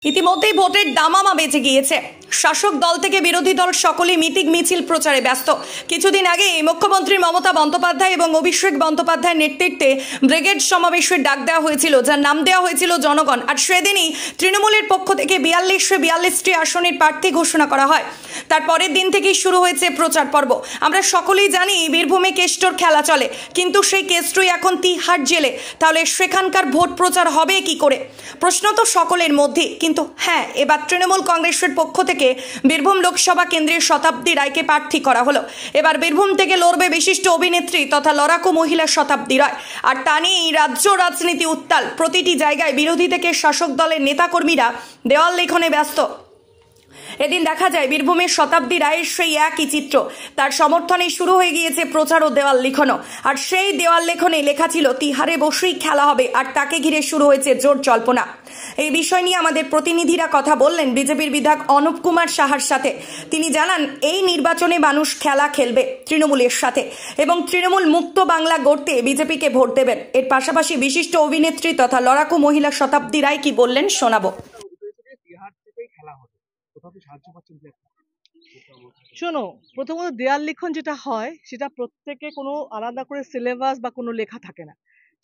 ইতিমধ্যেই ভোটের দামামা বেজে গিয়েছে। শাসক দল থেকে বিরোধী দল সকলেই মিটিং মিছিল প্রচারে ব্যস্ত। কিছুদিন আগে মুখ্যমন্ত্রী মমতা বন্দ্যোপাধ্যায় এবং অভিষেক বন্দ্যোপাধ্যায়ের নেতৃত্বে ব্রিগেড সমাবেশের ডাক দেওয়া হয়েছিল, যার নাম দেওয়া হয়েছিল জনগণ। আর সেদিনই তৃণমূলের পক্ষ থেকে 42টি আসনের প্রার্থী ঘোষণা করা হয়। তার পরের দিন থেকেই শুরু হয়েছে প্রচার পর্ব। আমরা সকলেই জানি বীরভূমে কেষ্টর খেলা চলে, কিন্তু সেই কেষ্টই এখন তিহার জেলে। তাহলে সেখানকার ভোট প্রচার হবে কি করে? প্রশ্ন তো সকলের মধ্যে। কিন্তু হ্যাঁ, এবার তৃণমূল কংগ্রেসের পক্ষ থেকে বীরভূম লোকসভা কেন্দ্রের শতাব্দী রায়কে প্রার্থী করা হলো। এবার বীরভূম থেকে লড়বে বিশিষ্ট অভিনেত্রী তথা লড়াকু মহিলা শতাব্দী রায়। আর তা নিয়েই রাজ্য রাজনীতি উত্তাল। প্রতিটি জায়গায় বিরোধী থেকে শাসক দলের নেতাকর্মীরা দেওয়াল লিখনে ব্যস্ত। এদিন দেখা যায় বীরভূমের শতাব্দী রায়ের সেই একই চিত্র। তার সমর্থনে শুরু হয়ে গিয়েছে প্রচার ও দেওয়াল লিখনও। আর সেই দেওয়াল লেখনে লেখা ছিল তিহারে বসেই খেলা হবে। আর তাকে ঘিরে শুরু হয়েছে জোর জল্পনা। এই বিষয় নিয়ে আমাদের প্রতিনিধিরা কথা বললেন বিজেপির বিধায়ক অনুপ কুমার সাহার সাথে। তিনি জানান, এই নির্বাচনে মানুষ খেলা খেলবে তৃণমূলের সাথে এবং তৃণমূল মুক্ত বাংলা গড়তে বিজেপিকে ভোট দেবেন। এর পাশাপাশি বিশিষ্ট অভিনেত্রী তথা লড়াকু মহিলা শতাব্দী রায় কি বললেন শোনাবো। শোনো, প্রথমত দেয়াল লিখন যেটা হয় সেটা প্রত্যেকে কোনো আলাদা করে সিলেবাস বা কোনো লেখা থাকে না।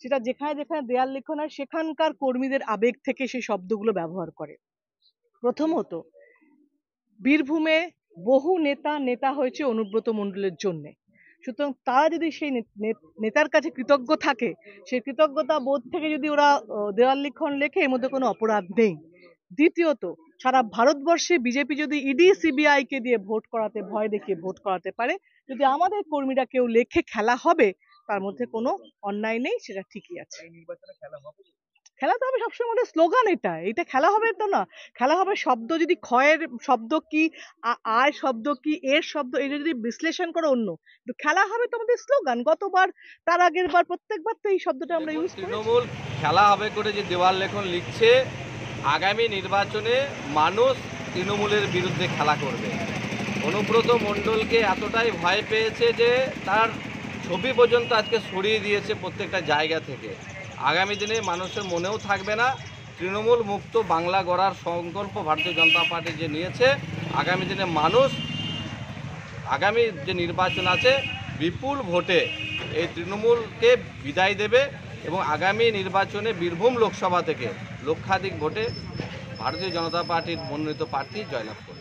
সেটা যেখানে যেখানে দেয়াল লিখন হয় সেখানকার কর্মীদের আবেগ থেকে সেই শব্দগুলো ব্যবহার করে। প্রথমত, বীরভূমে বহু নেতা হয়েছে অনুব্রত মণ্ডলের জন্য। সুতরাং তারা যদি সেই নেতার কাছে কৃতজ্ঞ থাকে, সেই কৃতজ্ঞতা বোধ থেকে যদি ওরা দেওয়াল লিখন লেখে, এর মধ্যে কোনো অপরাধ নেই। দ্বিতীয়ত, সারা ভারতবর্ষে বিজেপি যদি ইডি সিবিআই কে দিয়ে ভোট করাতে, ভয় দেখিয়ে ভোট করাতে পারে, যদি আমাদের কর্মীরা কেউ লেখে খেলা হবে, তার মধ্যে কোনো অন্যায় নেই, সেটা ঠিকই আছে। খেলা তো হবে সবসময়, আমাদের স্লোগান এটা খেলা হবে তো না। খেলা হবে শব্দ, যদি ক্ষয়ের শব্দ কি, আয় শব্দ কি, এর শব্দ, এটা যদি বিশ্লেষণ করো অন্য, কিন্তু খেলা হবে তো আমাদের স্লোগান। গতবার, তার আগের বার, প্রত্যেকবার তো এই শব্দটা আমরা ইউজ করি। তৃণমূল খেলা হবে করে যে দেওয়াল লেখন লিখছে, আগামী নির্বাচনে মানুষ তৃণমূলের বিরুদ্ধে খেলা করবে। অনুব্রত মণ্ডলকে এতটাই ভয় পেয়েছে যে তার ছবি পর্যন্ত আজকে সরিয়ে দিয়েছে প্রত্যেকটা জায়গা থেকে। আগামী দিনে মানুষের মনেও থাকবে না। তৃণমূল মুক্ত বাংলা গড়ার সংকল্প ভারতীয় জনতা পার্টি যে নিয়েছে, আগামী দিনে মানুষ আগামী যে নির্বাচন আছে বিপুল ভোটে এই তৃণমূলকে বিদায় দেবে এবং আগামী নির্বাচনে বীরভূম লোকসভা থেকে লক্ষাধিক ভোটে ভারতীয় জনতা পার্টির মনোনীত প্রার্থী জয়লাভ করবে।